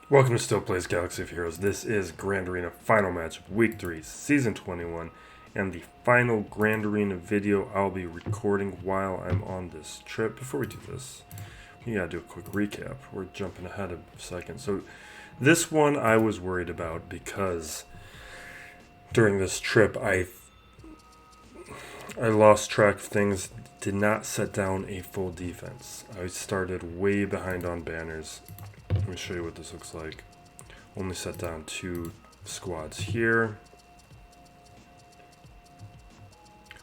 Welcome to Still Plays Galaxy of Heroes. This is Grand Arena Final Match of Week 3, Season 21, and the final Grand Arena video I'll be recording while I'm on this trip. Before we do this, we gotta do a quick recap. We're jumping ahead a second. So, this one I was worried about because during this trip I lost track of things, did not set down a full defense. I started way behind on banners. Let me show you what this looks like. Only set down 2 squads here.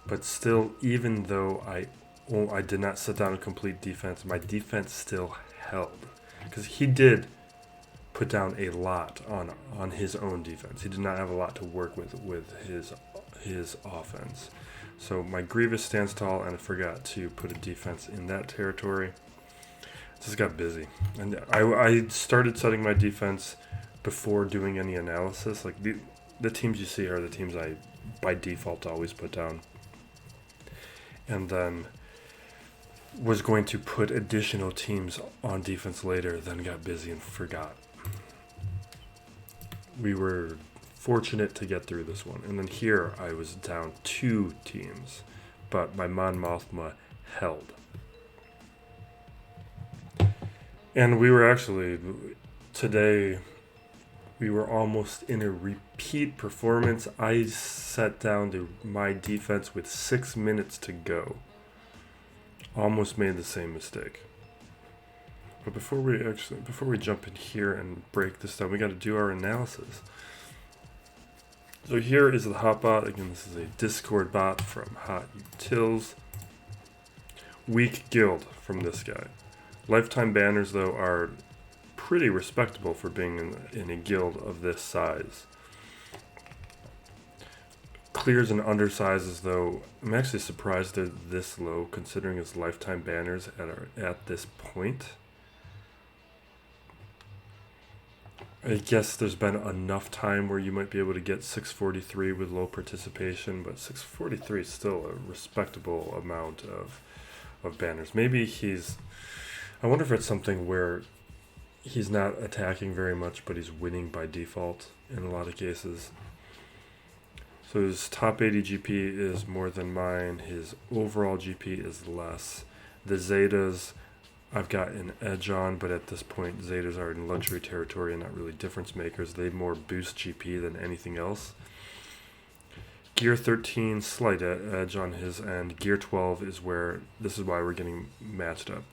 But still, even though I did not set down a complete defense, my defense still held. Because he did put down a lot on his own defense. He did not have a lot to work with his offense. So my Grievous stands tall, and I forgot to put a defense in that territory. Just got busy, and I started setting my defense before doing any analysis. Like the teams you see are the teams I by default always put down, and then was going to put additional teams on defense later, then got busy and forgot. We were fortunate to get through this one, and then here I was down 2 teams, but my Mon Mothma held. And we were actually, today, we were almost in a repeat performance. I set down my defense with 6 minutes to go. Almost made the same mistake. But before we jump in here and break this down, we got to do our analysis. So here is the hot bot. Again, this is a Discord bot from Hot Utils. Weak guild from this guy. Lifetime banners, though, are pretty respectable for being in a guild of this size. Clears and undersizes, though, I'm actually surprised they're this low, considering his lifetime banners at this point. I guess there's been enough time where you might be able to get 643 with low participation, but 643 is still a respectable amount of banners. Maybe I wonder if it's something where he's not attacking very much, but he's winning by default in a lot of cases. So his top 80 GP is more than mine. His overall GP is less. The Zetas, I've got an edge on, but at this point, Zetas are in luxury territory and not really difference makers. They more boost GP than anything else. Gear 13, slight edge on his end. Gear 12 this is why we're getting matched up.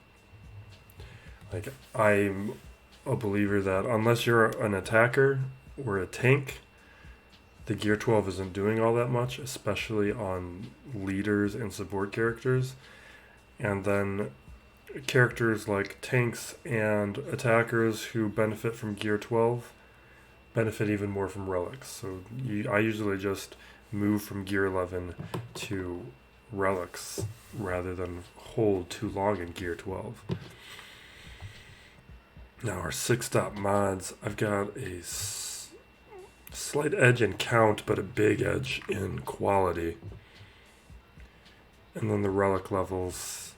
Like, I'm a believer that unless you're an attacker or a tank, the Gear 12 isn't doing all that much, especially on leaders and support characters. And then characters like tanks and attackers who benefit from Gear 12 benefit even more from relics. So I usually just move from Gear 11 to relics rather than hold too long in Gear 12. Now our 6-stop mods, I've got a slight edge in count, but a big edge in quality. And then the relic levels,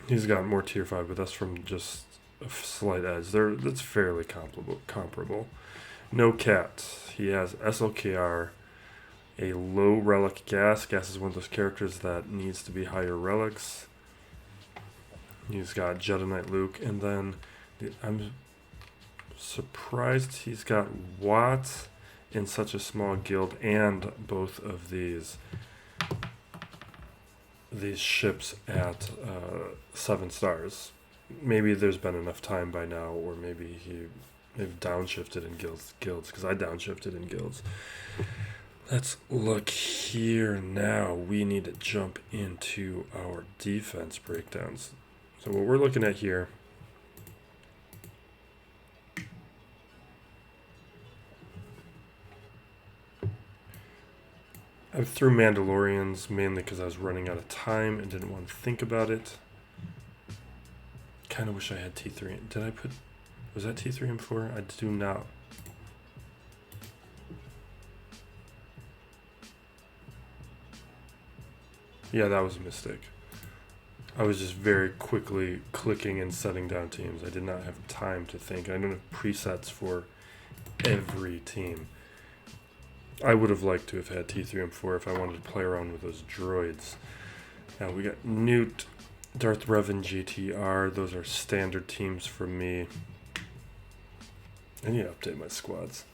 he's got more tier 5, but that's from just a slight edge. That's fairly comparable. No cat. He has SLKR, a low relic gas. Gas is one of those characters that needs to be higher relics. He's got Jedi Knight Luke, and then I'm surprised he's got Watt in such a small guild, and both of these ships at 7 stars. Maybe there's been enough time by now, or maybe they've downshifted in guilds, because I downshifted in guilds. Let's look here now. We need to jump into our defense breakdowns. So what we're looking at here, I threw Mandalorians mainly because I was running out of time and didn't want to think about it. Kind of wish I had T3. Was that T3 in before? I do not. Yeah, that was a mistake. I was just very quickly clicking and setting down teams. I did not have time to think. I don't have presets for every team. I would have liked to have had T3M4 if I wanted to play around with those droids. Now we got Newt, Darth Revan, GTR. Those are standard teams for me. I need to update my squads.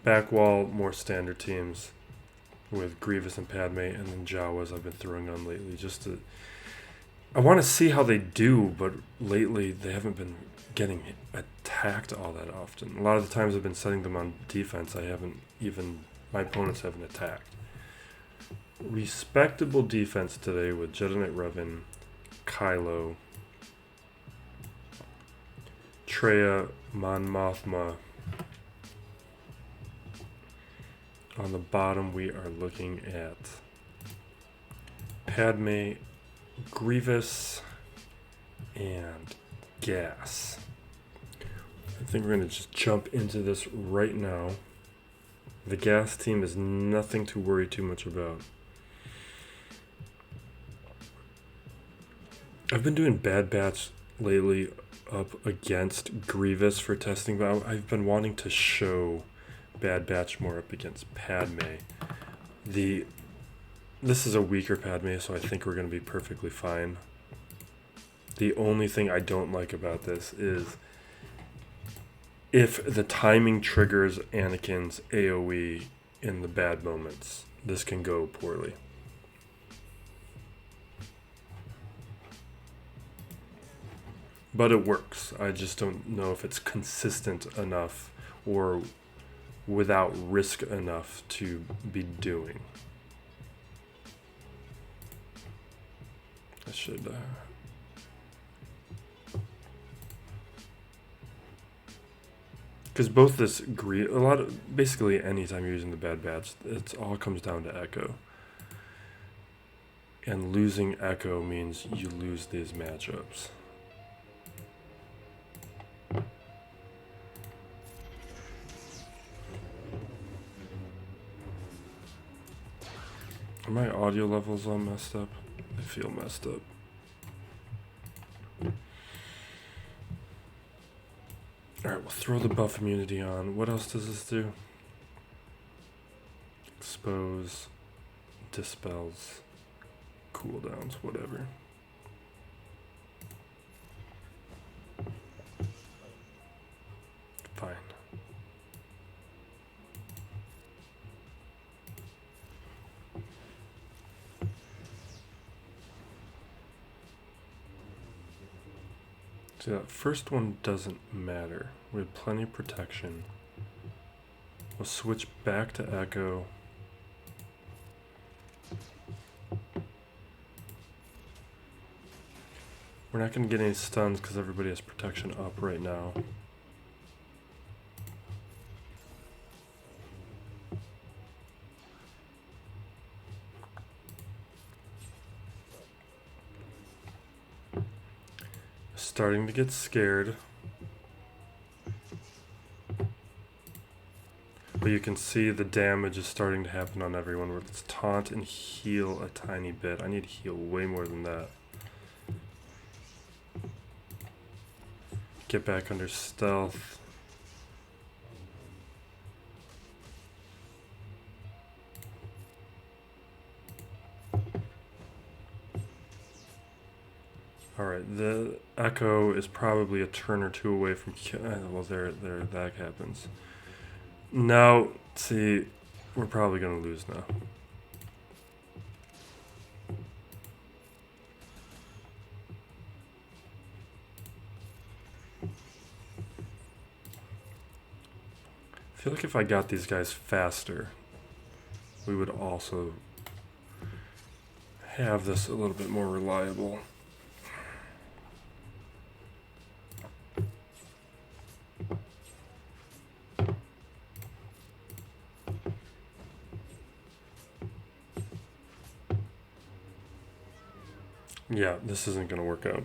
Backwall, more standard teams with Grievous and Padme, and then Jawas I've been throwing on lately just to... I want to see how they do, but lately they haven't been getting attacked all that often. A lot of the times I've been setting them on defense, my opponents haven't attacked. Respectable defense today with Jedi Knight Revan, Kylo, Traya, Mon Mothma. On the bottom we are looking at Padme, Grievous, and Gas. I think we're going to just jump into this right now. The Gas team is nothing to worry too much about. I've been doing Bad Batch lately up against Grievous for testing, but I've been wanting to show Bad Batch more up against Padme. This is a weaker Padme, so I think we're going to be perfectly fine. The only thing I don't like about this is if the timing triggers Anakin's AoE in the bad moments, this can go poorly. But it works. I just don't know if it's consistent enough or without risk enough to be doing. I should because both this basically anytime you're using the Bad Batch, it all comes down to Echo. And losing Echo means you lose these matchups. Are my audio levels all messed up? They feel messed up. Alright, we'll throw the buff immunity on. What else does this do? Expose, dispels, cooldowns, whatever. Fine. So that first one doesn't matter. We have plenty of protection. We'll switch back to Echo. We're not going to get any stuns because everybody has protection up right now. Starting to get scared. But you can see the damage is starting to happen on everyone. Let's taunt and heal a tiny bit. I need to heal way more than that. Get back under stealth. Alright, the Echo is probably a turn or two away from... well, there, that happens. Now, see, we're probably going to lose now. I feel like if I got these guys faster, we would also have this a little bit more reliable. Yeah, this isn't going to work out.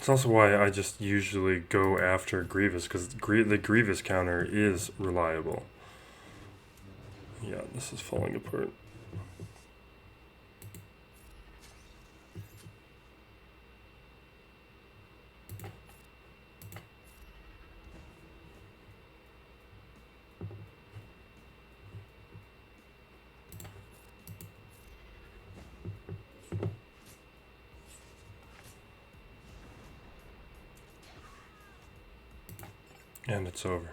It's also why I just usually go after Grievous, because the Grievous counter is reliable. Yeah, this is falling apart. And it's over.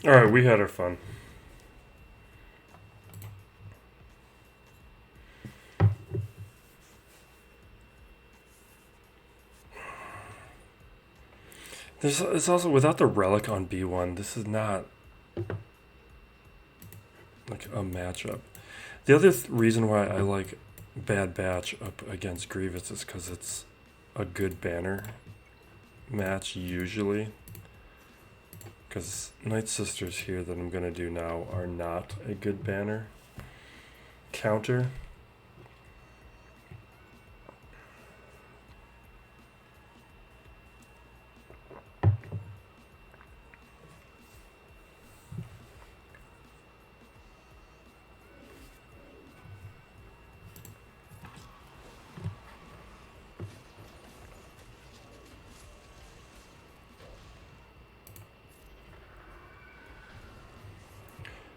Alright, we had our fun. It's also, without the relic on B1, this is not like a matchup. The other reason why I like Bad Batch up against Grievous is because it's a good banner match usually. Because Night Sisters here that I'm going to do now are not a good banner counter.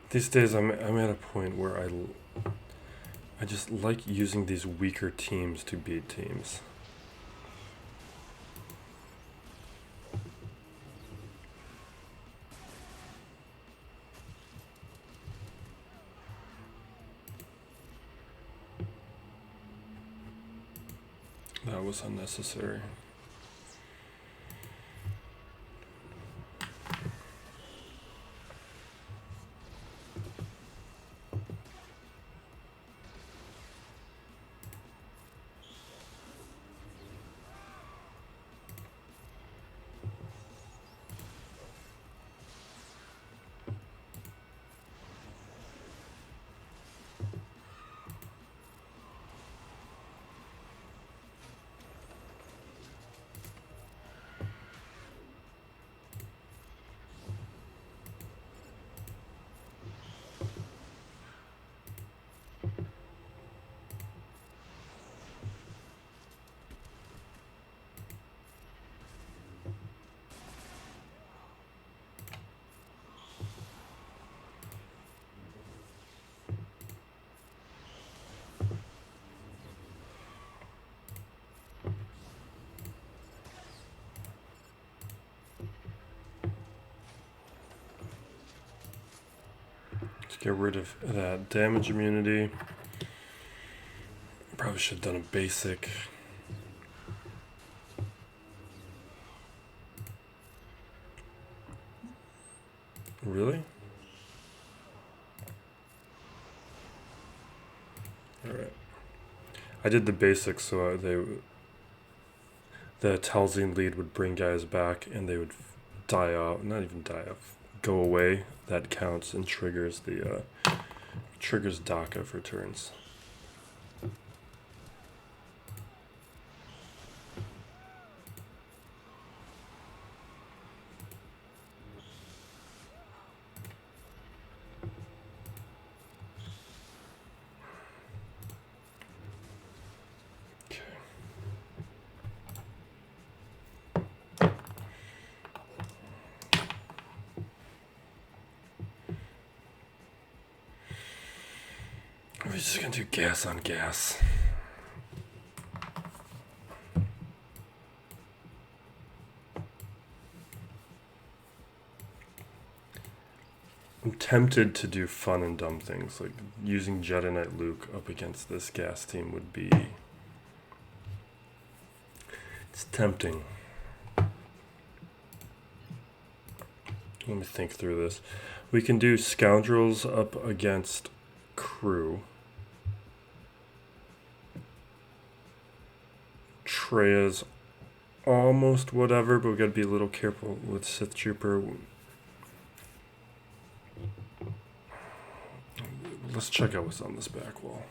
These days I'm at a point where I just like using these weaker teams to beat teams. That was unnecessary. Get rid of that damage immunity. Probably should have done a basic. Really? Alright. I did the basics so the Talzine lead would bring guys back and they would die off. Not even die off. Go away. That counts and triggers the triggers DACA for turns. We're just gonna do gas on gas. I'm tempted to do fun and dumb things, like using Jedi Knight Luke up against this gas team would be... It's tempting. Let me think through this. We can do Scoundrels up against Crew. Treya's almost whatever, but we gotta be a little careful with Sith Trooper. Let's check out what's on this back wall.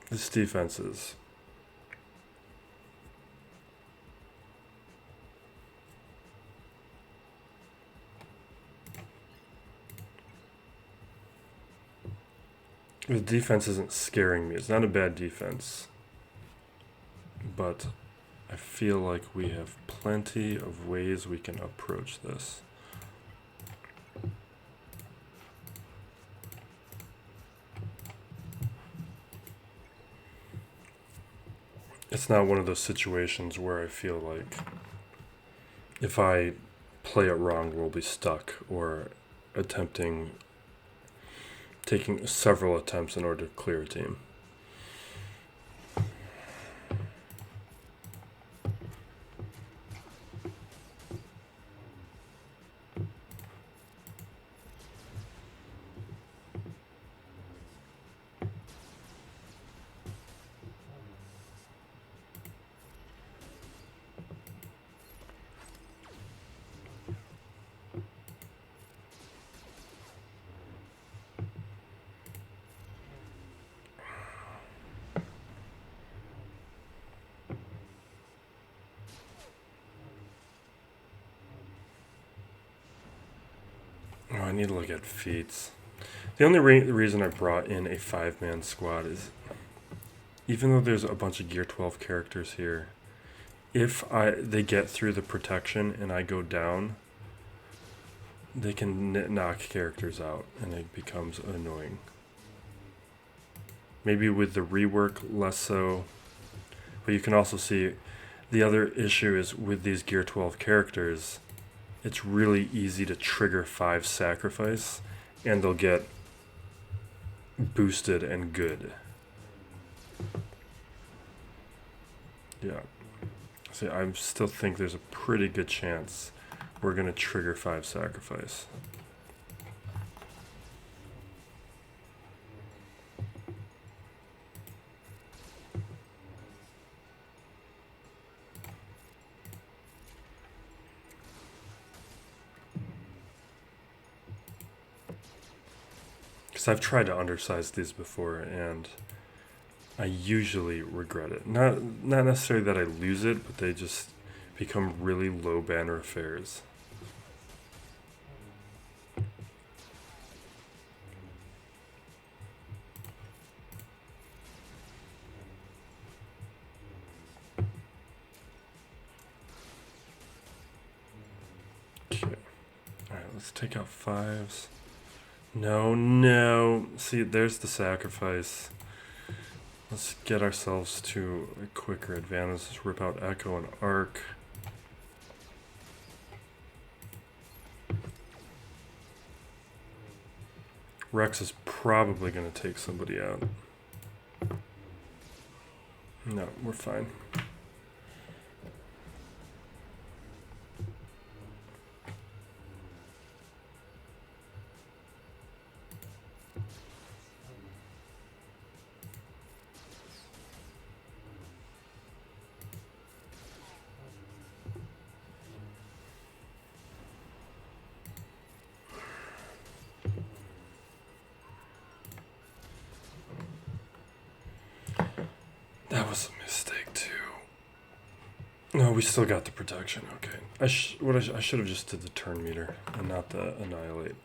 This defense is... The defense isn't scaring me. It's not a bad defense. But I feel like we have plenty of ways we can approach this. It's not one of those situations where I feel like if I play it wrong, we'll be stuck, or taking several attempts in order to clear a team. Oh, I need to look at feats. The only reason I brought in a 5-man squad is, even though there's a bunch of Gear 12 characters here, if they get through the protection and I go down, they can knock characters out, and it becomes annoying. Maybe with the rework, less so. But you can also see the other issue is with these Gear 12 characters, it's really easy to trigger 5 sacrifice, and they'll get boosted and good. Yeah. See, I still think there's a pretty good chance we're going to trigger 5 sacrifice. Because I've tried to undersize these before, and I usually regret it. Not necessarily that I lose it, but they just become really low banner affairs. Okay. Alright, let's take out 5s. No. See, there's the sacrifice. Let's get ourselves to a quicker advantage. Let's rip out Echo and Arc. Rex is probably going to take somebody out. No, we're fine. That was a mistake too. No, we still got the protection. Okay. I should have just did the turn meter and not the annihilate.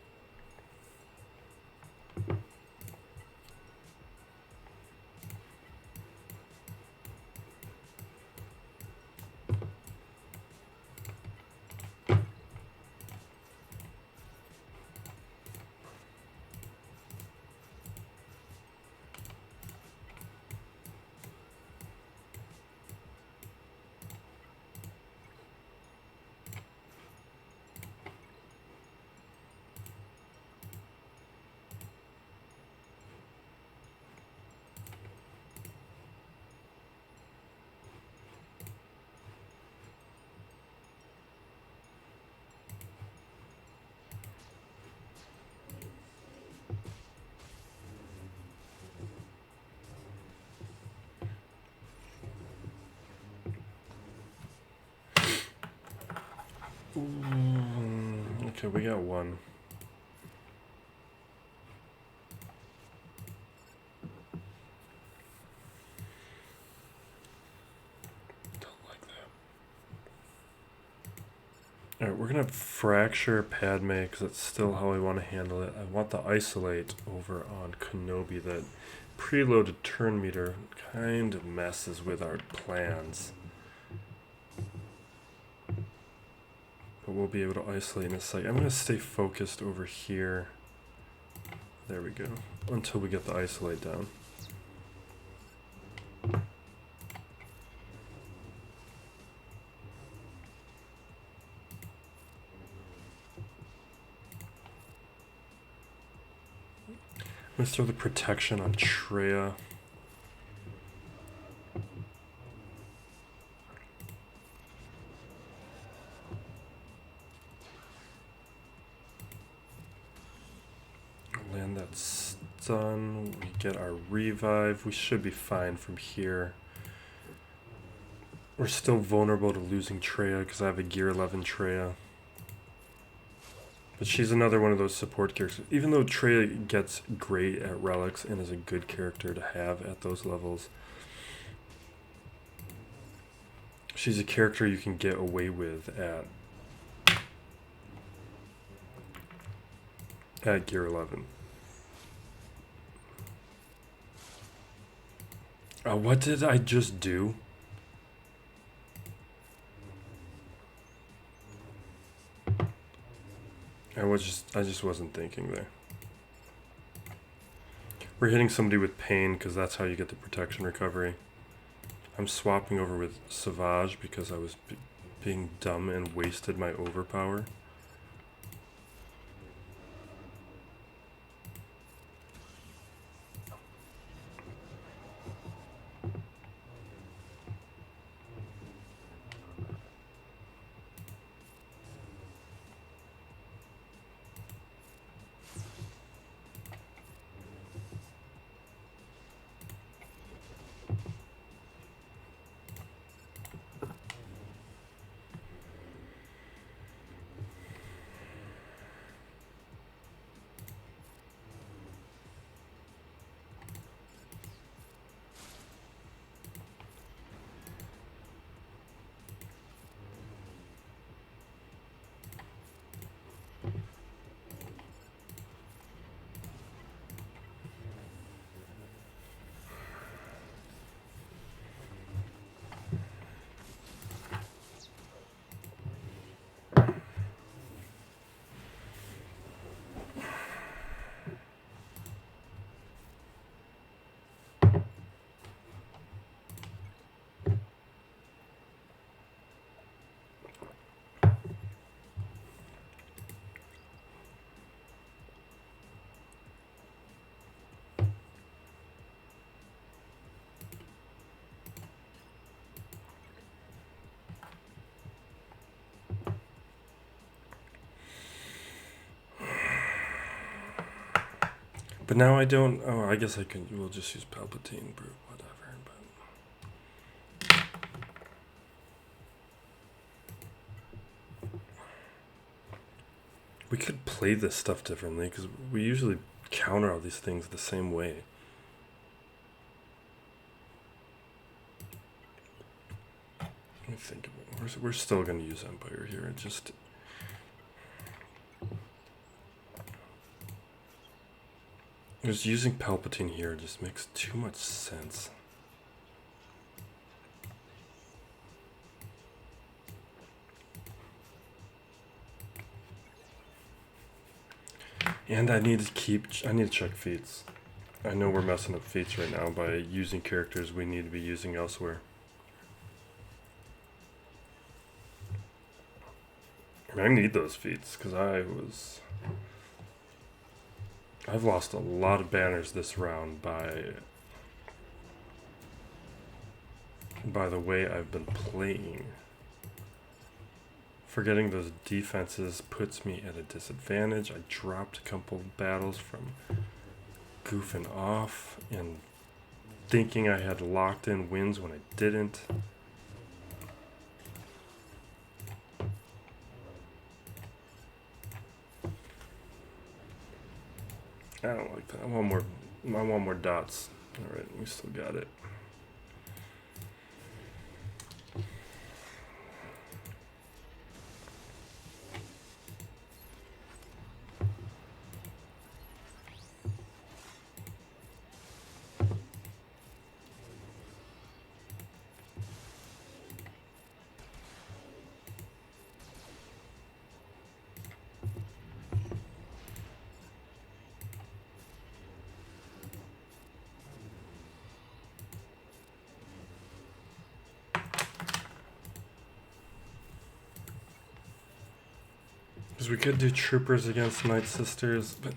Okay, we got one. Alright, we're gonna fracture Padme because that's still how I want to handle it. I want the isolate over on Kenobi. That preloaded turn meter kind of messes with our plans. But we'll be able to isolate in a second. I'm gonna stay focused over here. There we go. Until we get the isolate down. I'm gonna throw the protection on Treya. Land that stun. We get our revive. We should be fine from here. We're still vulnerable to losing Treya because I have a Gear 11 Treya. But she's another one of those support characters. Even though Treya gets great at relics and is a good character to have at those levels, she's a character you can get away with at Gear 11. What did I just do? I just wasn't thinking there. We're hitting somebody with pain because that's how you get the protection recovery. I'm swapping over with Savage because I was being dumb and wasted my overpower. But now I don't. Oh, I guess I can. We'll just use Palpatine Brute, whatever. But we could play this stuff differently because we usually counter all these things the same way. Let me think about it. We're still going to use Empire here. It just. Just using Palpatine here just makes too much sense. And I need to check feats. I know we're messing up feats right now by using characters we need to be using elsewhere. I need those feats because I've lost a lot of banners this round by the way I've been playing. Forgetting those defenses puts me at a disadvantage. I dropped a couple battles from goofing off and thinking I had locked in wins when I didn't. I don't like that. I want more dots. Alright, we still got it. Because we could do troopers against Night Sisters, but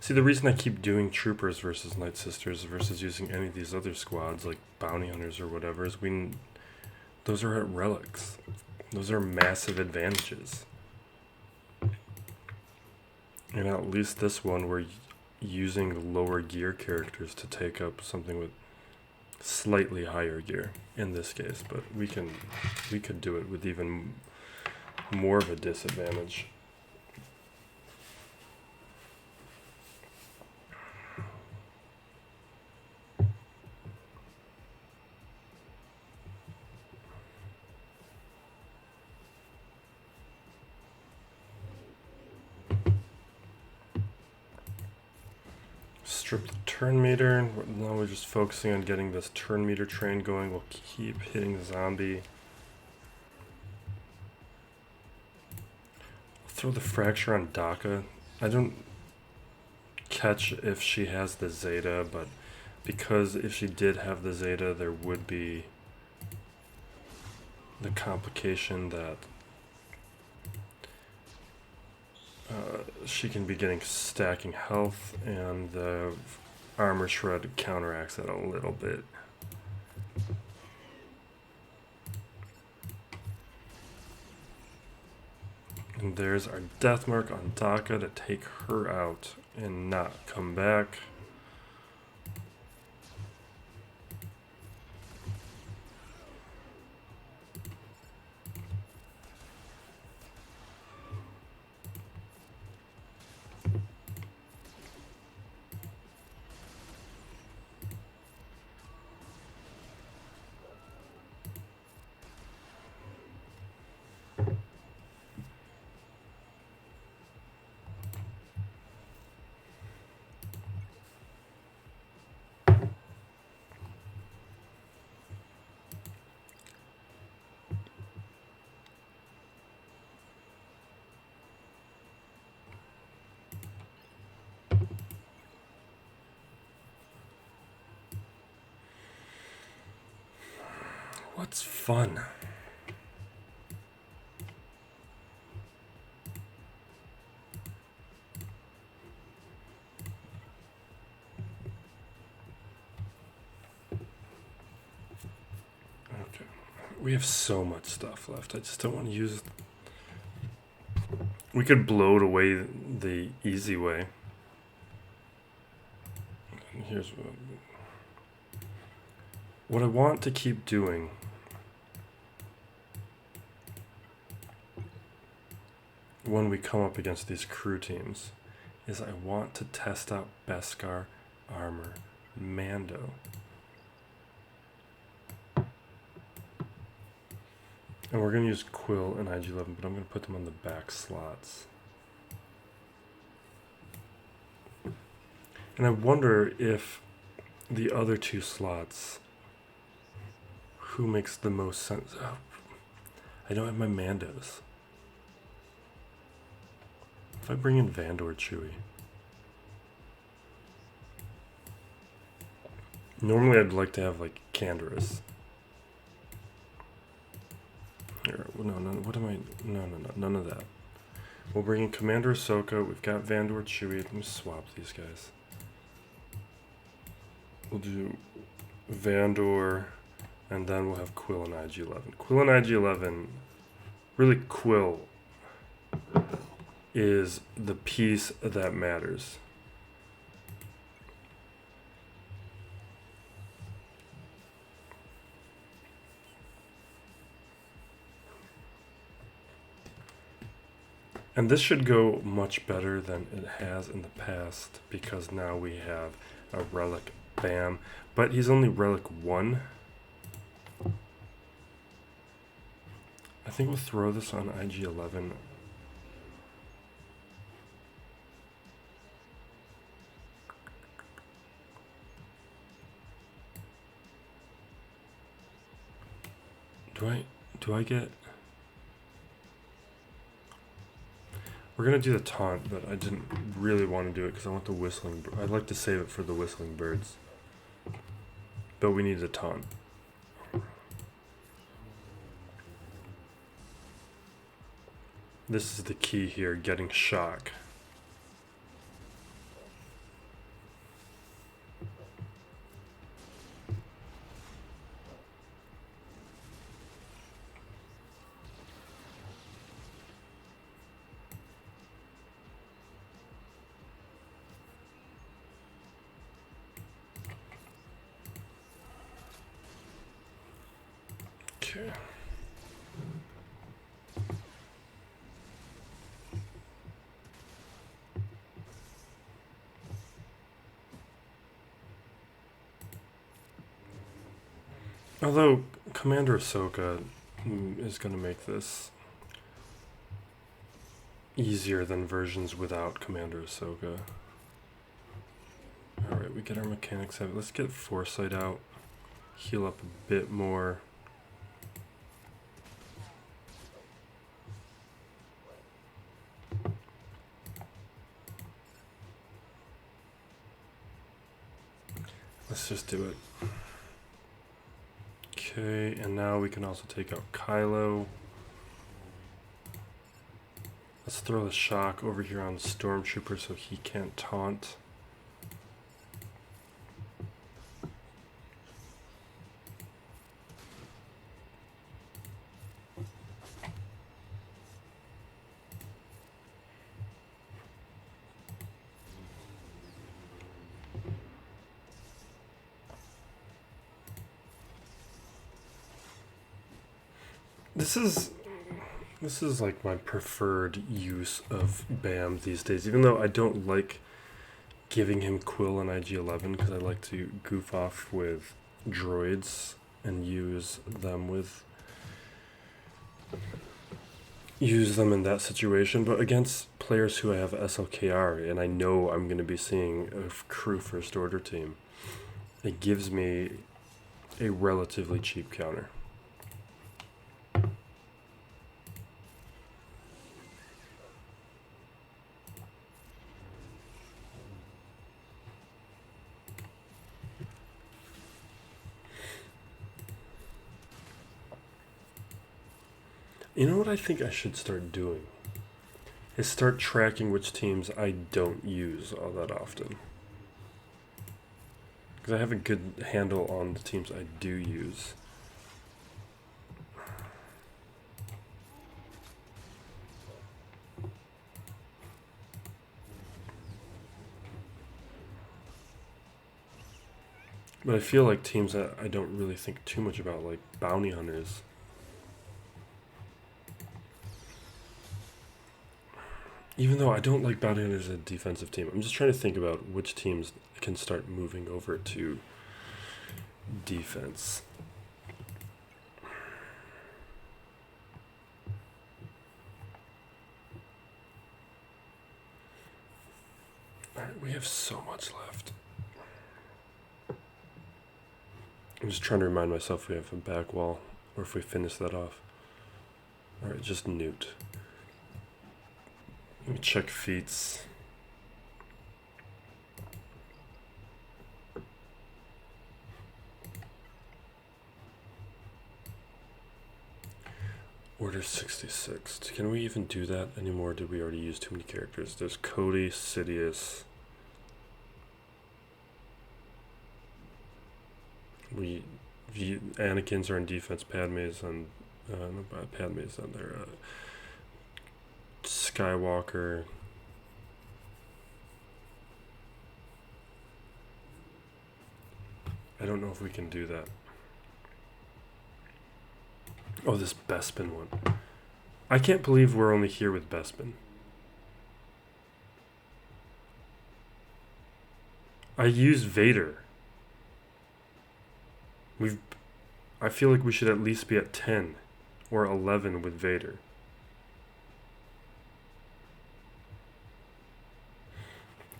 see, the reason I keep doing troopers versus Night Sisters versus using any of these other squads like bounty hunters or whatever is those are at relics. Those are massive advantages. And at least this one we're using lower gear characters to take up something with slightly higher gear in this case, but we could do it with even more of a disadvantage. Strip the turn meter. Now we're just focusing on getting this turn meter train going. We'll keep hitting the zombie. I'll throw the fracture on Daka. I don't catch if she has the Zeta, but because if she did have the Zeta, there would be the complication that she can be getting stacking health, and the armor shred counteracts that a little bit. And there's our death mark on Daka to take her out and not come back. What's fun? Okay. We have so much stuff left. I just don't want to use... We could bloat away the easy way. And here's what I want to keep doing. When we come up against these crew teams, is I want to test out Beskar, Armor, Mando. And we're going to use Quill and IG-11, but I'm going to put them on the back slots. And I wonder if the other two slots, who makes the most sense? Oh, I don't have my Mandos. If I bring in Vandor Chewie. Normally I'd like to have like Canderous. Here, no, what am I? No, none of that. We'll bring in Commander Ahsoka. We've got Vandor Chewie. Let me swap these guys. We'll do Vandor, and then we'll have Quill and IG-11. Quill and IG-11, really Quill is the piece that matters. And this should go much better than it has in the past, because now we have a relic BAM, but he's only relic 1. I think we'll throw this on IG-11. Do I get... We're going to do the taunt, but I didn't really want to do it because I want the whistling... I'd like to save it for the whistling birds. But we need a taunt. This is the key here, getting shock. Okay. Although Commander Ahsoka is going to make this easier than versions without Commander Ahsoka. Alright, we get our mechanics out. Let's get Foresight out. Heal up a bit more. Let's just do it. Okay, and now we can also take out Kylo. Let's throw the shock over here on Stormtrooper so he can't taunt. This is like my preferred use of BAM these days, even though I don't like giving him Quill and IG-11 because I like to goof off with droids and use them in that situation. But against players who I have SLKR and I know I'm going to be seeing a crew first order team, it gives me a relatively cheap counter. You know what I think I should start doing? Is start tracking which teams I don't use all that often. Because I have a good handle on the teams I do use. But I feel like teams that I don't really think too much about, like Bounty Hunters. Even though I don't like Bounty Hunters as a defensive team, I'm just trying to think about which teams can start moving over to defense. Alright, we have so much left. I'm just trying to remind myself we have a back wall, or if we finish that off. Alright, just Newt. Let me check feats. Order 66. Can we even do that anymore? Did we already use too many characters? There's Cody, Sidious. Anakin's are in defense. Padme's on Padme's on their Skywalker. I don't know if we can do that. Oh, this Bespin one. I can't believe we're only here with Bespin. I use Vader. I feel like we should at least be at 10 or 11 with Vader.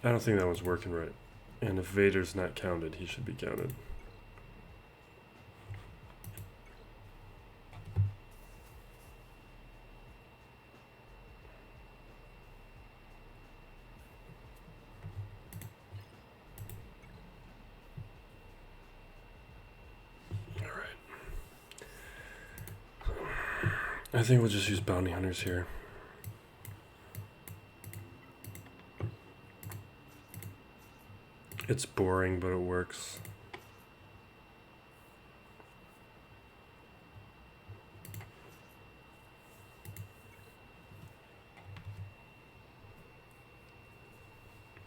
I don't think that one's working right. And if Vader's not counted, he should be counted. I think we'll just use Bounty Hunters here. It's boring, but it works.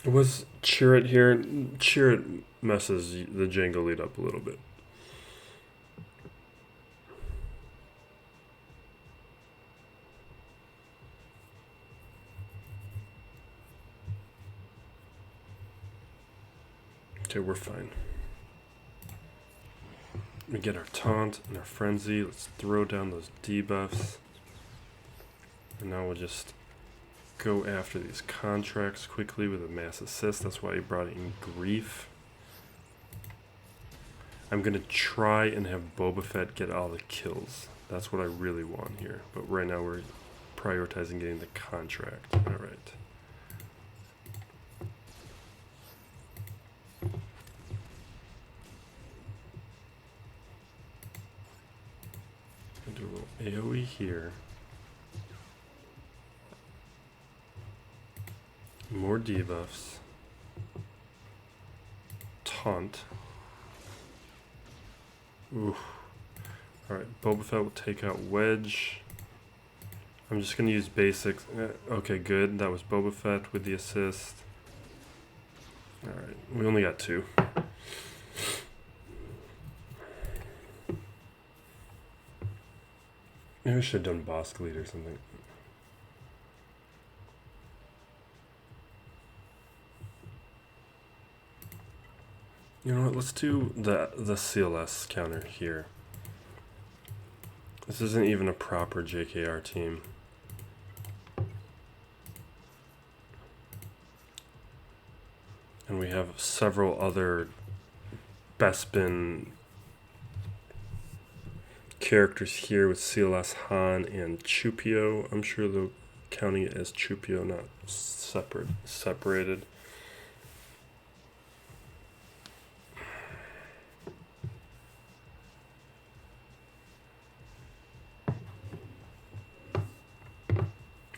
Was Chirrut here? Chirrut messes the Django lead up a little bit. Okay, we're fine. We get our taunt and our frenzy. Let's throw down those debuffs. And now we'll just go after these contracts quickly with a mass assist. That's why he brought in grief. I'm going to try and have Boba Fett get all the kills. That's what I really want here. But right now we're prioritizing getting the contract. Alright. Do a little AoE here. More debuffs. Taunt. Oof. Alright, Boba Fett will take out Wedge. I'm just going to use basics. Okay, good. That was Boba Fett with the assist. Alright, we only got 2. Maybe I should have done Boss Lead or something. You know what, let's do the CLS counter here. This isn't even a proper JKR team. And we have several other Bespin characters here with CLS Han and Chupio. I'm sure they're counting it as Chupio, not separated.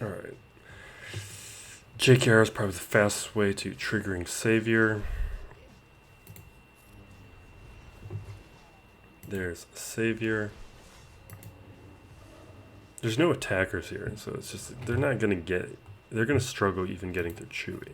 Alright. JKR is probably the fastest way to triggering Savior. There's Savior. There's no attackers here, so it's just, they're not going to get, they're going to struggle even getting through Chewie.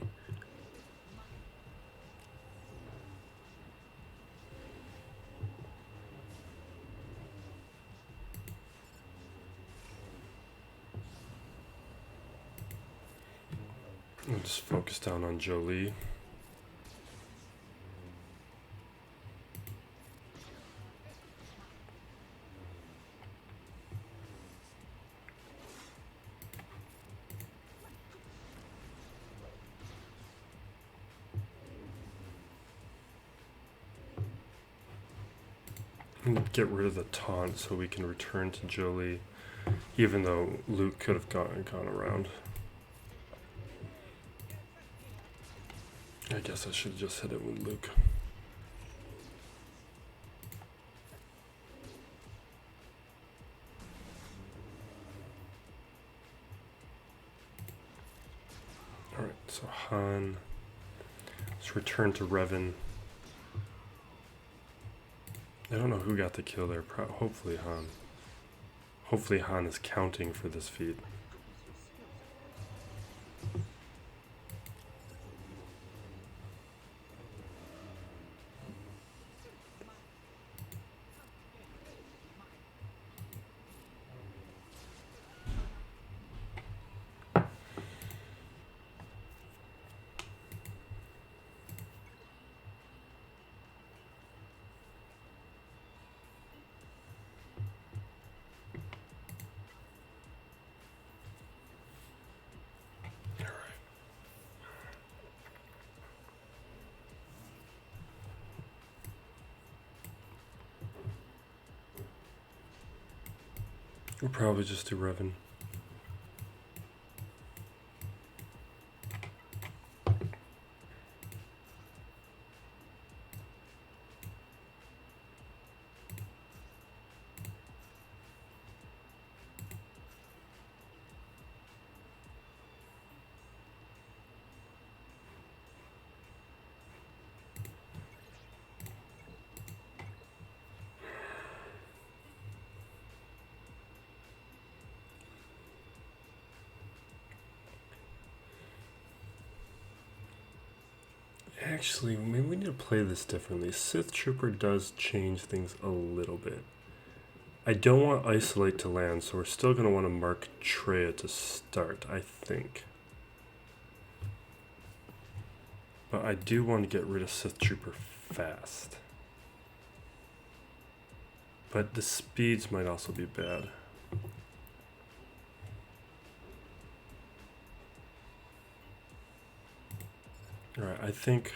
I'll just focus down on Jolie. Get rid of the taunt so we can return to Jolie, even though Luke could have gone around. I guess I should just hit it with Luke. Alright, so Han. Let's return to Revan. I don't know who got the kill there. Hopefully Han. Hopefully Han is counting for this feat. We'll probably just do Revan. Actually, maybe we need to play this differently. Sith Trooper does change things a little bit. I don't want Isolate to land, so we're still going to want to mark Treya to start, I think. But I do want to get rid of Sith Trooper fast. But the speeds might also be bad. Alright, I think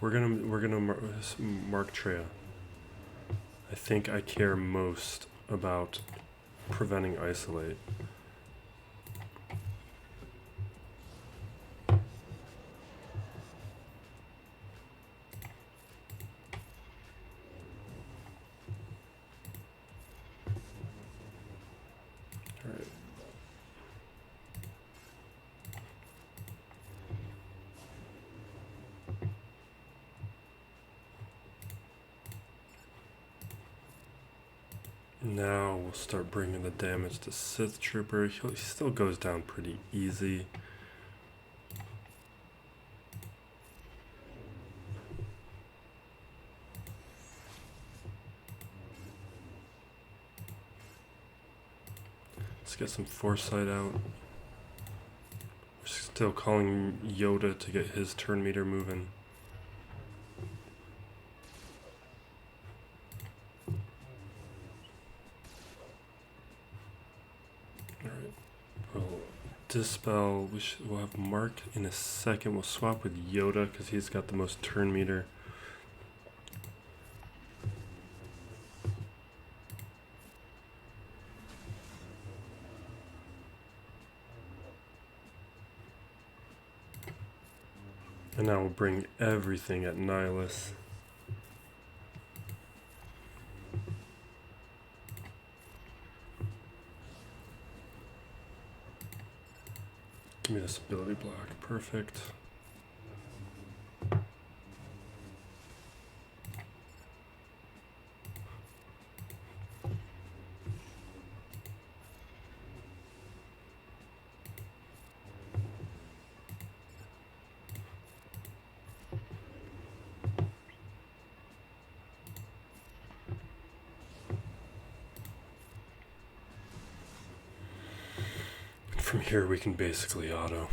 we're gonna mark Treya. I think I care most about preventing Isolate. Alright. Now we'll start bringing the damage to Sith Trooper. He still goes down pretty easy. Let's get some foresight out. We're still calling Yoda to get his turn meter moving. Alright. We'll dispel. We'll have Mark in a second. We'll swap with Yoda because he's got the most turn meter. And now we'll bring everything at Nihilus. Give me this ability block. Perfect. From here we can basically auto.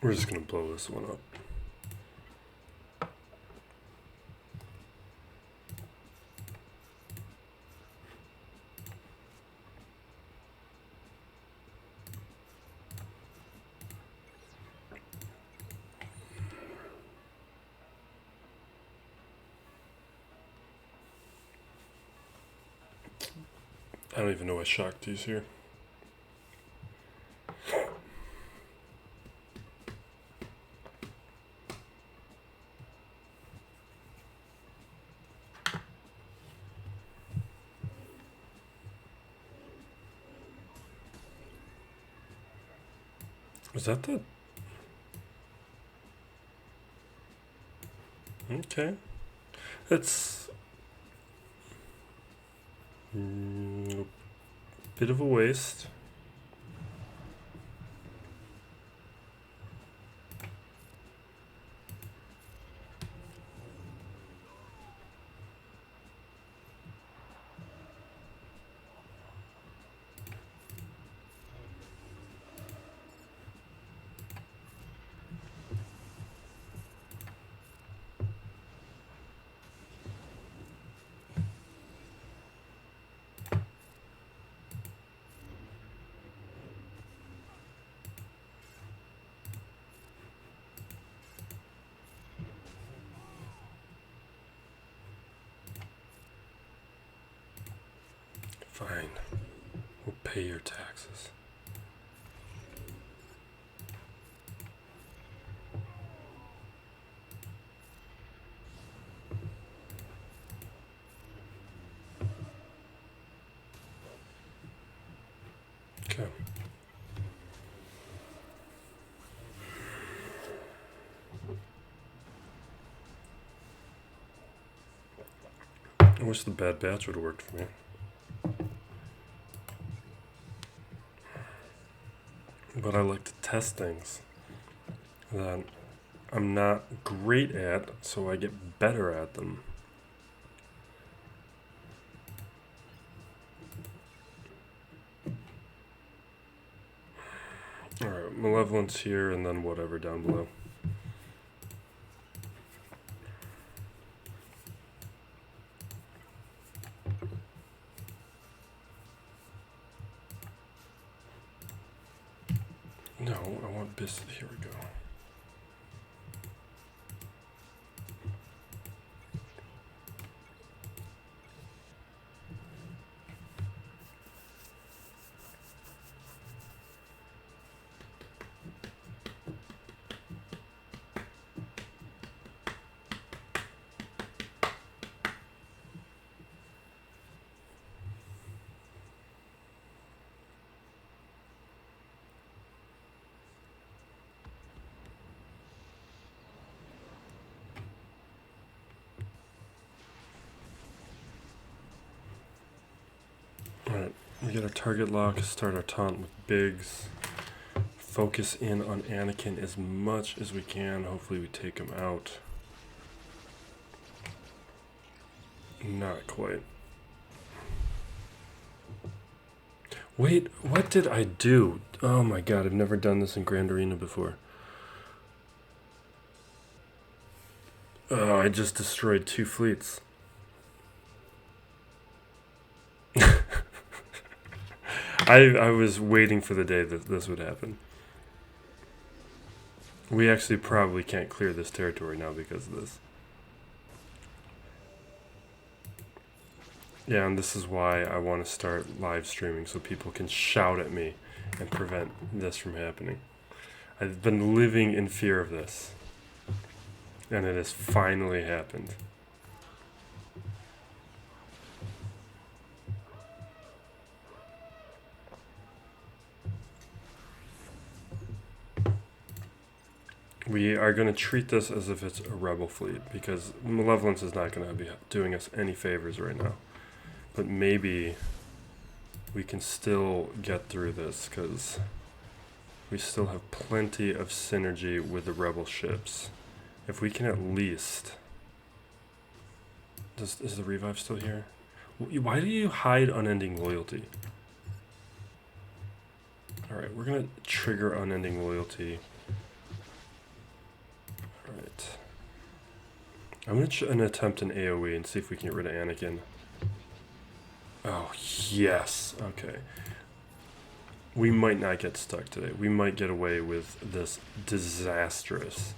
We're just gonna blow this one up. I don't even know what Shakti's here. Was that the... Okay. That's... a bit of a waste. Fine. We'll pay your taxes. Okay. I wish the bad batch would have worked for me. But I like to test things that I'm not great at, so I get better at them. Alright, malevolence here and then whatever down below. No, I want this. Here we go. Alright, we get our target lock, start our taunt with Biggs. Focus in on Anakin as much as we can. Hopefully we take him out. Not quite. Wait, what did I do? Oh my god, I've never done this in Grand Arena before. Oh, I just destroyed 2 fleets. I was waiting for the day that this would happen. We actually probably can't clear this territory now because of this. Yeah, and this is why I want to start live streaming so people can shout at me and prevent this from happening. I've been living in fear of this. And it has finally happened. We are going to treat this as if it's a rebel fleet, because Malevolence is not going to be doing us any favors right now. But maybe we can still get through this, because we still have plenty of synergy with the rebel ships. If we can at least... Is the revive still here? Why do you hide Unending Loyalty? Alright, we're going to trigger Unending Loyalty. Alright. I'm going to attempt an AoE and see if we can get rid of Anakin. Oh, yes. Okay. We might not get stuck today. We might get away with this disastrous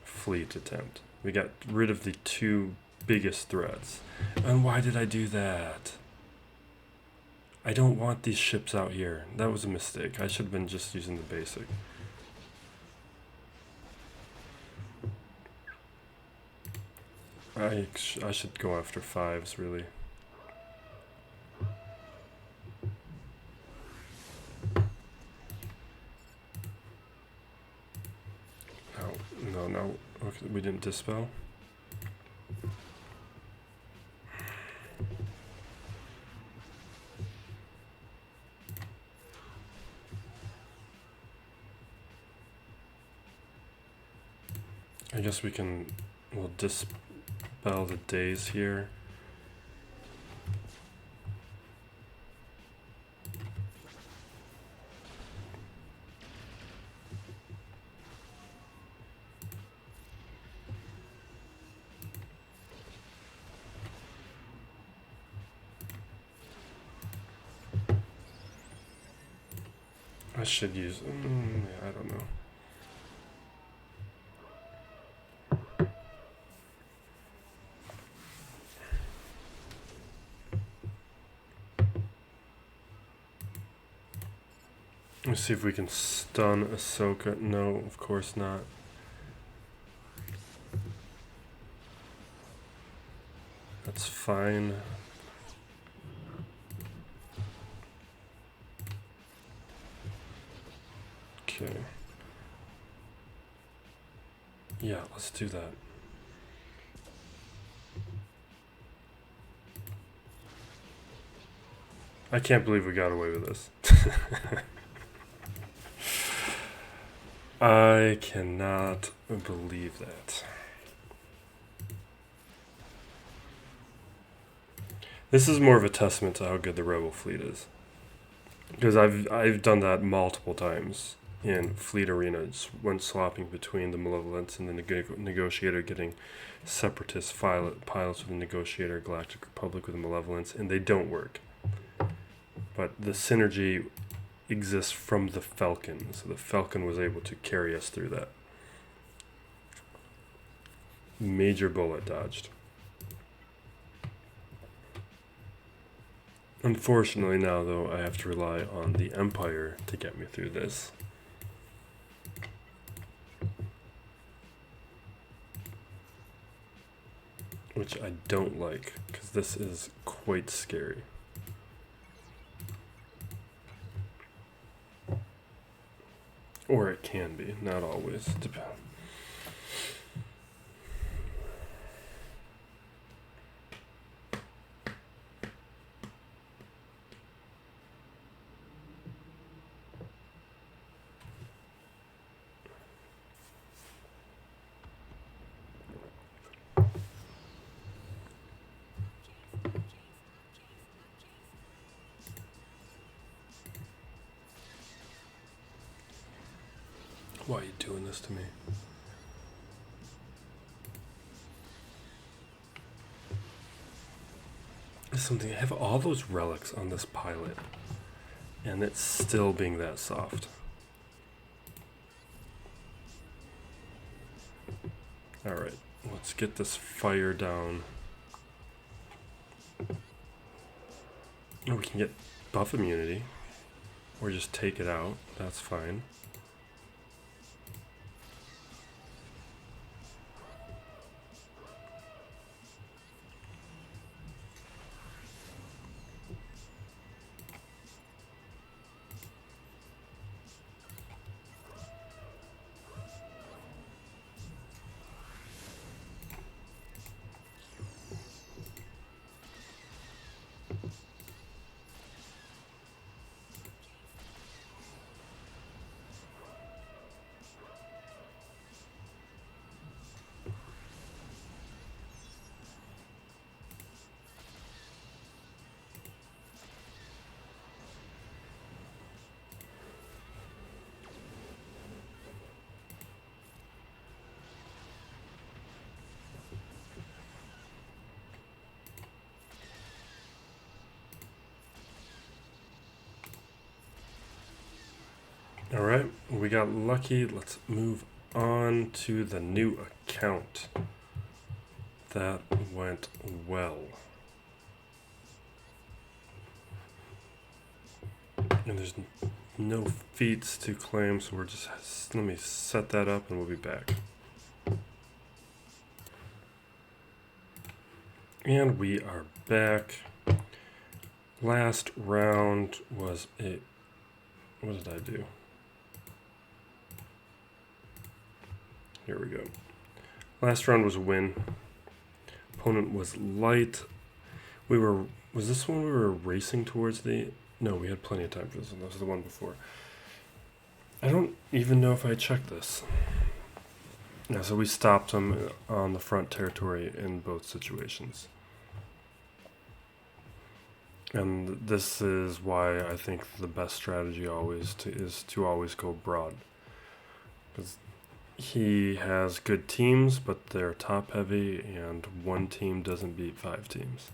fleet attempt. We got rid of the 2 biggest threats. And why did I do that? I don't want these ships out here. That was a mistake. I should have been just using the basic. I should go after 5s, really. No. Okay, we didn't dispel. I guess we'll dispel the days here. I should use, yeah, I don't know. Let's see if we can stun Ahsoka. No, of course not. That's fine. Okay. Yeah, let's do that. I can't believe we got away with this. I cannot believe that. This is more of a testament to how good the Rebel fleet is. Because I've done that multiple times in fleet arenas when swapping between the Malevolence and the Negotiator, getting Separatist pilots with the Negotiator, Galactic Republic with the Malevolence, and they don't work. But the synergy exists from the Falcon, so the Falcon was able to carry us through that. Major bullet dodged. Unfortunately now, though, I have to rely on the Empire to get me through this. Which I don't like, because this is quite scary. Or it can be, not always. Depends. Why are you doing this to me? Something, I have all those relics on this pilot, and it's still being that soft. Alright, let's get this fire down. Oh, we can get buff immunity, or just take it out, that's fine. Alright, we got lucky. Let's move on to the new account. That went well. And there's no feats to claim, so we're just, let me set that up and we'll be back. And we are back. Last round was a, what did I do? Here we go. Last round was a win. Opponent was light. Was this one we were racing towards the, no, we had plenty of time for this one. That was the one before. I don't even know if I checked this. Yeah, so we stopped them on the front territory in both situations. And this is why I think the best strategy is to always go broad. Because he has good teams, but they're top heavy, and one team doesn't beat 5 teams.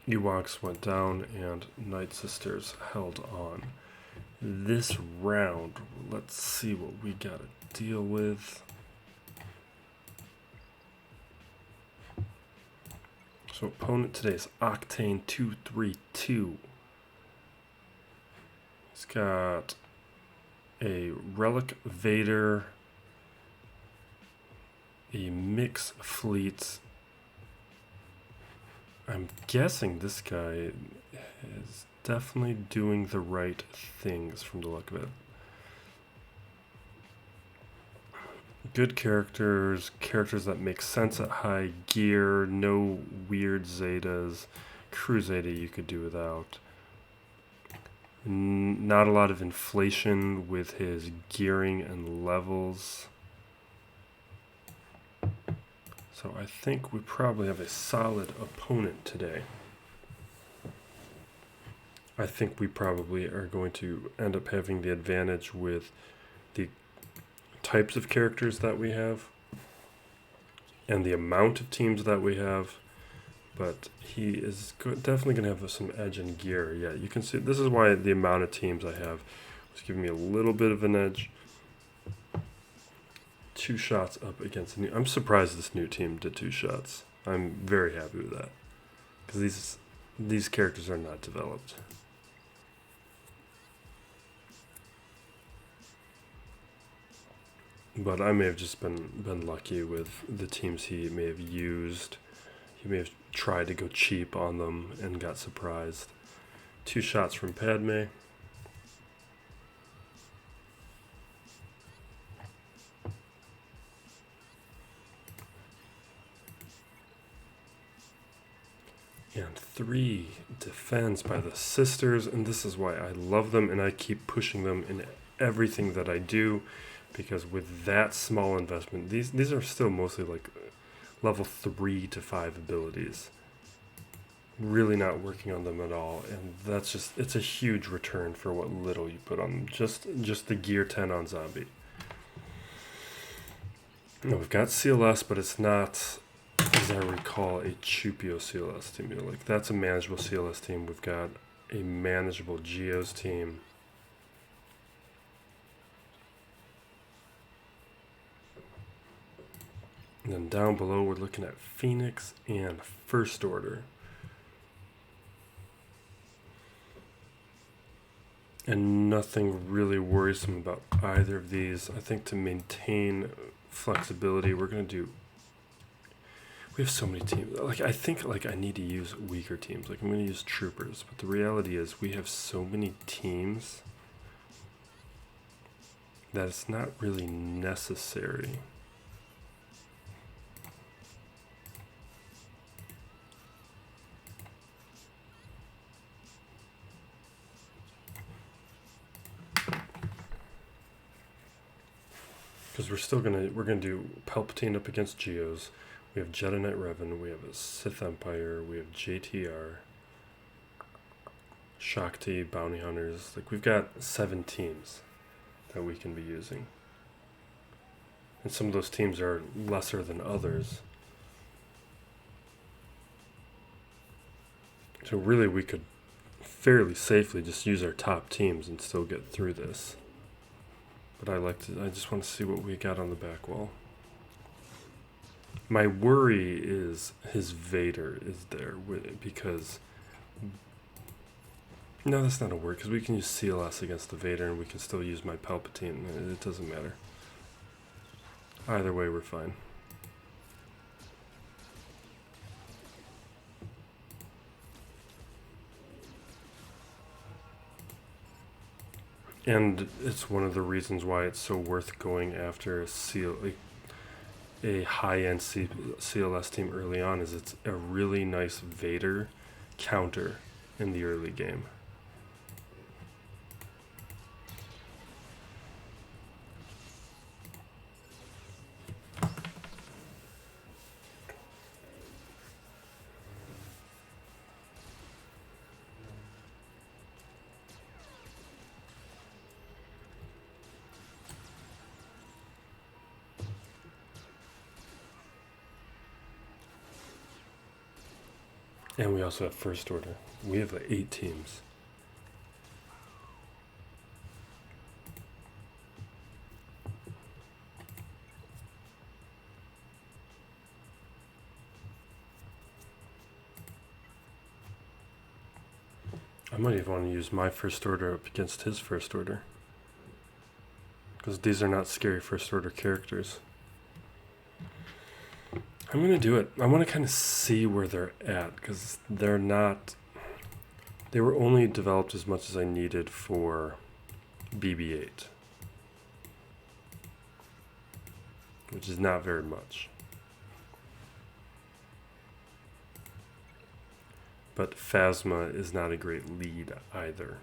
Ewoks went down, and Night Sisters held on. This round, let's see what we gotta deal with. So So opponent today is Octane 232. He's got a Relic Vader, a Mix Fleet. I'm guessing this guy is definitely doing the right things from the look of it. Good characters that make sense at high gear, no weird Zetas. Crew Zeta you could do without. Not a lot of inflation with his gearing and levels. So I think we probably have a solid opponent today. I think we probably are going to end up having the advantage with the types of characters that we have and the amount of teams that we have, but he is definitely going to have some edge in gear. Yeah, you can see this is why the amount of teams I have was giving me a little bit of an edge. 2 shots up against the new. I'm surprised this new team did 2 shots. I'm very happy with that because these characters are not developed. But I may have just been lucky with the teams he may have used. He may have tried to go cheap on them and got surprised. 2 shots from Padme. And 3 defends by the sisters, and this is why I love them and I keep pushing them in everything that I do. Because with that small investment, these are still mostly like level 3 to 5 abilities. Really not working on them at all, and that's just, it's a huge return for what little you put on them. Just the gear 10 on zombie. Now we've got CLS, but it's not, as I recall, a Chupio CLS team. Like that's a manageable CLS team. We've got a manageable Geos team. And then down below, we're looking at Phoenix and First Order. And nothing really worrisome about either of these. I think to maintain flexibility, we're going to do... We have so many teams. I think I need to use weaker teams. I'm going to use Troopers. But the reality is we have so many teams that it's not really necessary. Because we're gonna do Palpatine up against Geos. We have Jedi Knight Revan. We have a Sith Empire. We have JTR, Shakti, Bounty Hunters. We've got 7 teams that we can be using, and some of those teams are lesser than others. So really, we could fairly safely just use our top teams and still get through this. But I just want to see what we got on the back wall. My worry is his Vader is there because... No, that's not a worry, because we can use CLS against the Vader and we can still use my Palpatine. It doesn't matter. Either way, we're fine. And it's one of the reasons why it's so worth going after a high-end CLS team early on, is it's a really nice Vader counter in the early game. And we also have First Order. We have 8 teams. I might even want to use my first order up against his first order, because these are not scary first order characters. I'm going to do it. I want to kind of see where they're at, because they're not... They were only developed as much as I needed for BB-8, which is not very much. But Phasma is not a great lead either.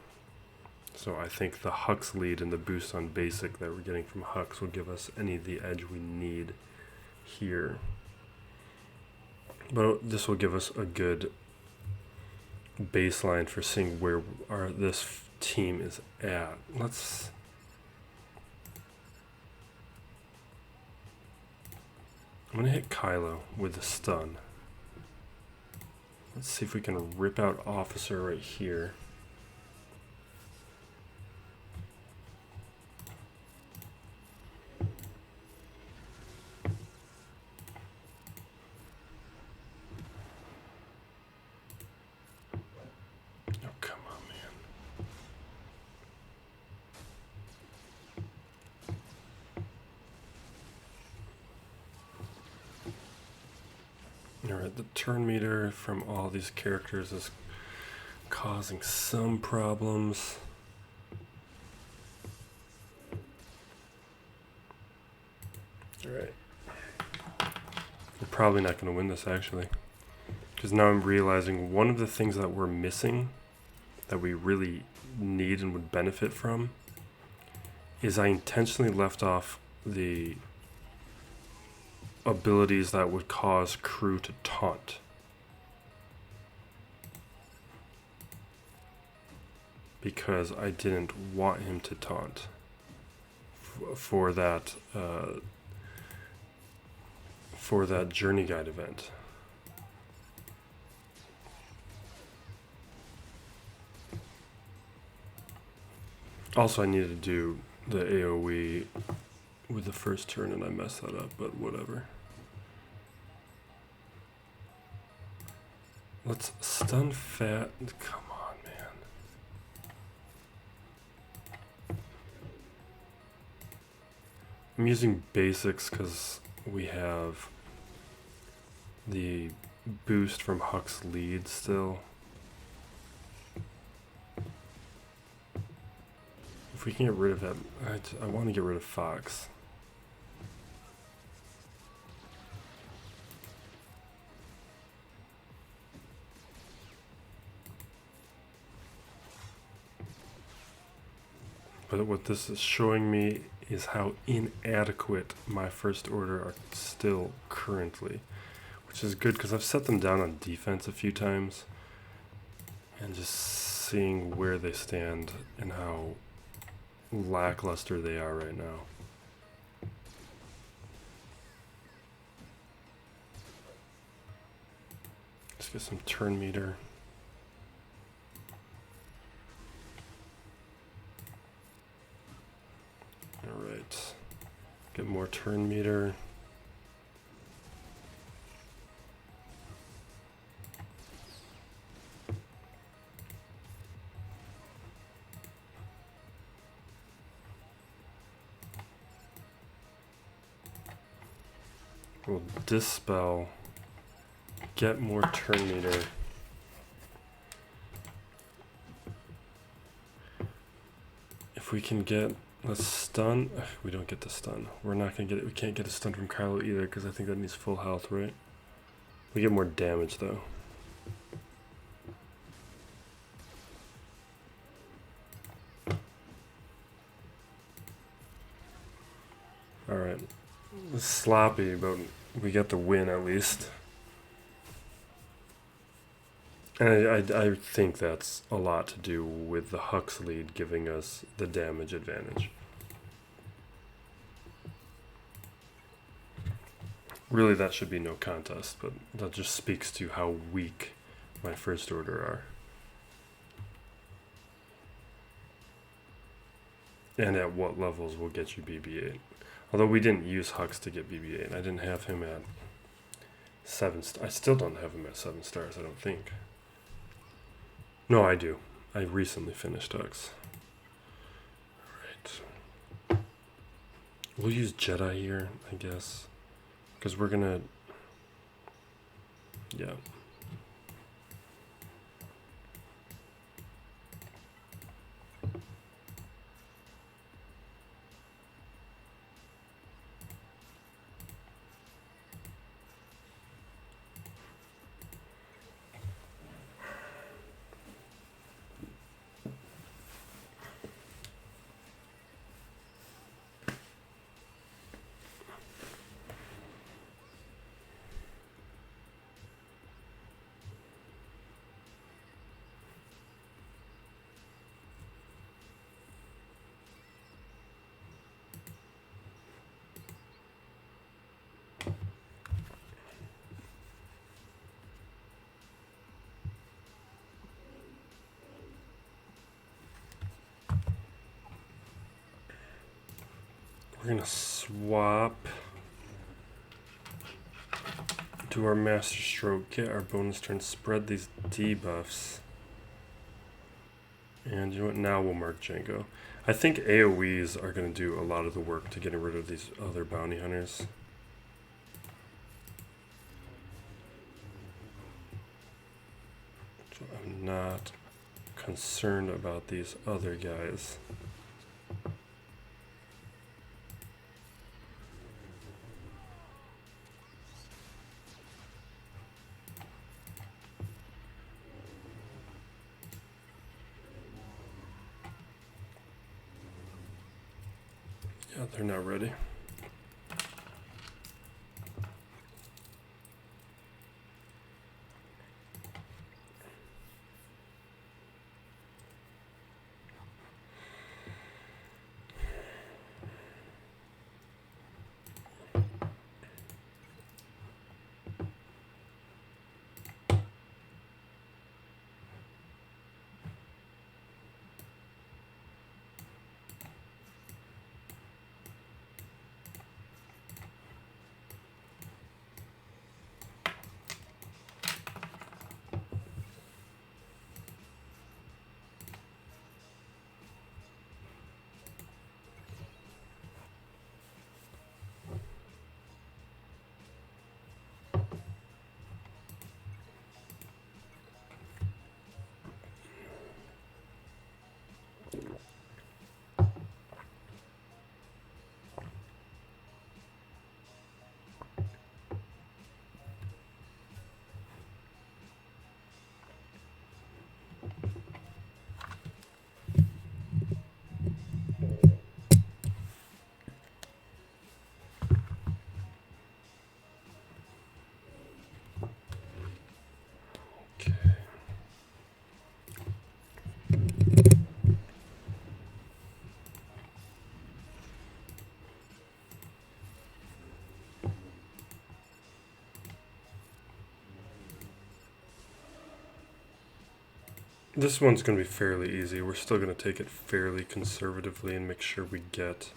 So I think the Hux lead and the boost on basic that we're getting from Hux will give us any of the edge we need here. But this will give us a good baseline for seeing where this team is at. I'm going to hit Kylo with the stun. Let's see if we can rip out Officer right here. Oh, come on, man. Alright, the turn meter from all these characters is causing some problems. Alright. We're probably not going to win this, actually. Because now I'm realizing one of the things that we're missing, that we really need and would benefit from, is I intentionally left off the abilities that would cause crew to taunt. Because I didn't want him to taunt for that journey guide event. Also, I needed to do the AoE with the first turn and I messed that up, but whatever. Let's stun Fat. Come on, man. I'm using basics because we have the boost from Hux lead still. If we can get rid of that, I want to get rid of Fox. But what this is showing me is how inadequate my first order are still currently. Which is good because I've set them down on defense a few times. And just seeing where they stand and how lackluster they are right now. Let's get some turn meter. Alright. Get more turn meter. We'll dispel, get more turn meter. If we can get a stun, we don't get the stun. We're not gonna get it. We can't get a stun from Kylo either because I think that needs full health, right? We get more damage though. Alright. It's sloppy, but we get the win at least. And I think that's a lot to do with the Hux lead giving us the damage advantage. Really, that should be no contest, but that just speaks to how weak my first order are. And at what levels will get you BB-8. Although we didn't use Hux to get BB-8. I didn't have him at 7 stars. I still don't have him at 7 stars, I don't think. No, I do. I recently finished X. Alright. We'll use Jedi here, I guess. Because we're gonna... Yeah. We're gonna swap to our Master Stroke, get our bonus turn, spread these debuffs. And you know what, now we'll mark Django. I think AoEs are gonna do a lot of the work to getting rid of these other bounty hunters. So I'm not concerned about these other guys. Yeah, they're not ready. Okay. This one's going to be fairly easy. We're still going to take it fairly conservatively and make sure we get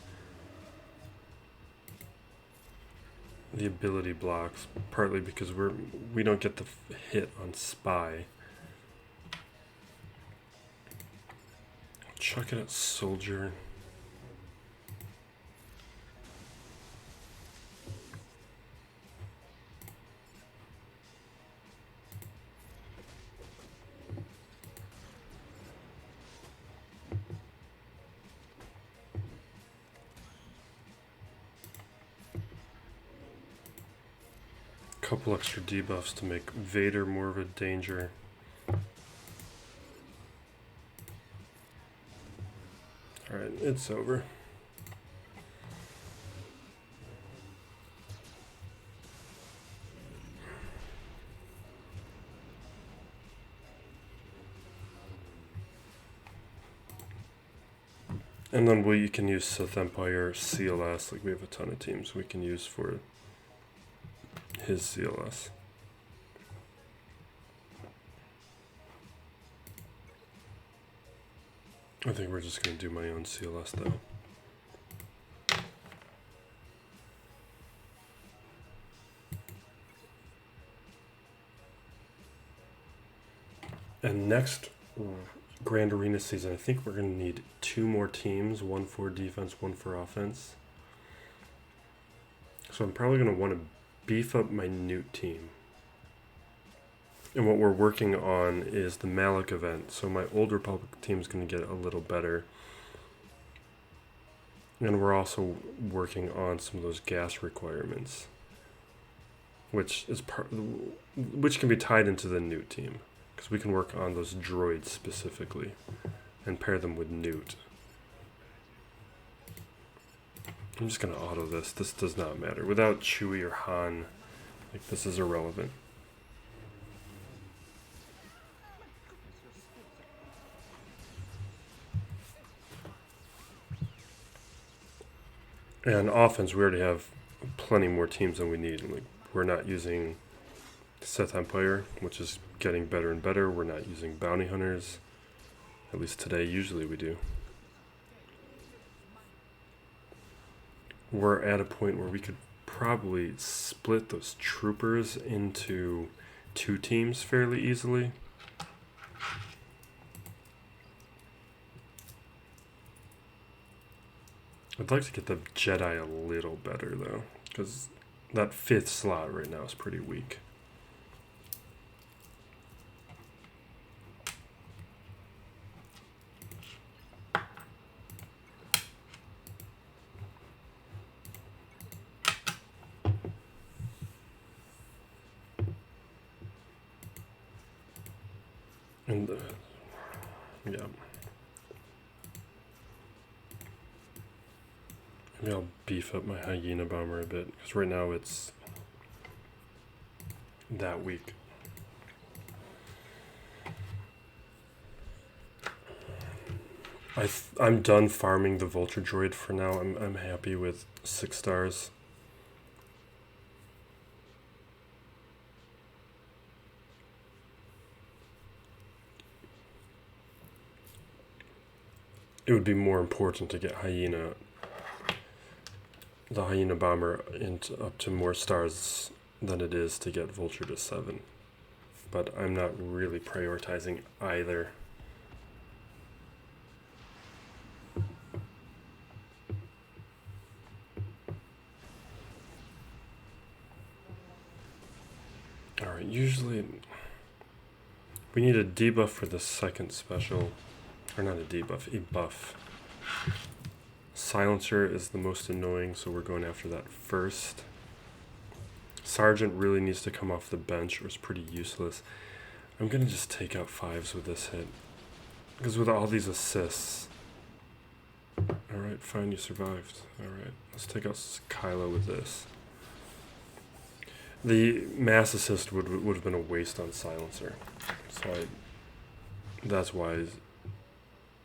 the ability blocks, partly because we don't get the hit on Spy. Chuck it at Soldier. Couple extra debuffs to make Vader more of a danger. Alright, it's over. And then we can use Sith Empire CLS, like we have a ton of teams we can use for his CLS. I think we're just going to do my own CLS though. And next Grand Arena season, I think we're going to need 2 more teams, 1 for defense, 1 for offense. So I'm probably going to want to beef up my Newt team. And what we're working on is the Malik event. So my Old Republic team is going to get a little better. And we're also working on some of those gas requirements, which can be tied into the Newt team, because we can work on those droids specifically and pair them with Newt. I'm just going to auto this. This does not matter. Without Chewie or Han, like, this is irrelevant. And offense, we already have plenty more teams than we need. Like, we're not using Sith Empire, which is getting better and better. We're not using bounty hunters. At least today, usually we do. We're at a point where we could probably split those troopers into 2 teams fairly easily. I'd like to get the Jedi a little better, though, because that 5th slot right now is pretty weak. And, yeah. Maybe I'll beef up my hyena bomber a bit, because right now it's that weak. I'm done farming the vulture droid for now. I'm happy with 6 stars. It would be more important to get the hyena bomber up to more stars than it is to get vulture to 7. But I'm not really prioritizing either. Alright, usually we need a debuff for the 2nd special. Or not a debuff, a buff. Silencer is the most annoying, so we're going after that first. Sergeant really needs to come off the bench, or it's pretty useless. I'm going to just take out 5s with this hit, because with all these assists... Alright, fine, you survived. Alright, let's take out Kylo with this. The mass assist would have been a waste on Silencer, so that's why I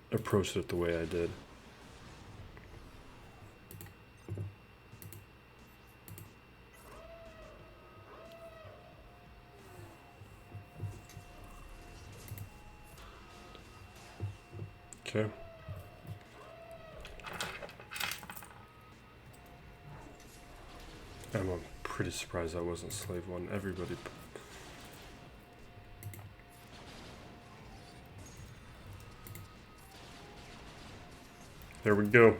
approached it the way I did. Okay. I'm pretty surprised that wasn't Slave 1. Everybody... There we go.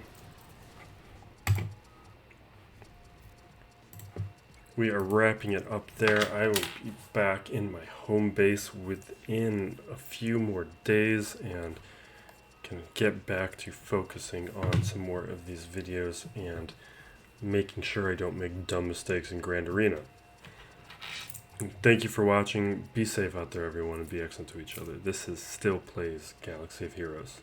We are wrapping it up there. I will be back in my home base within a few more days and can get back to focusing on some more of these videos and making sure I don't make dumb mistakes in Grand Arena. Thank you for watching. Be safe out there, everyone, and be excellent to each other. This is Still Plays Galaxy of Heroes.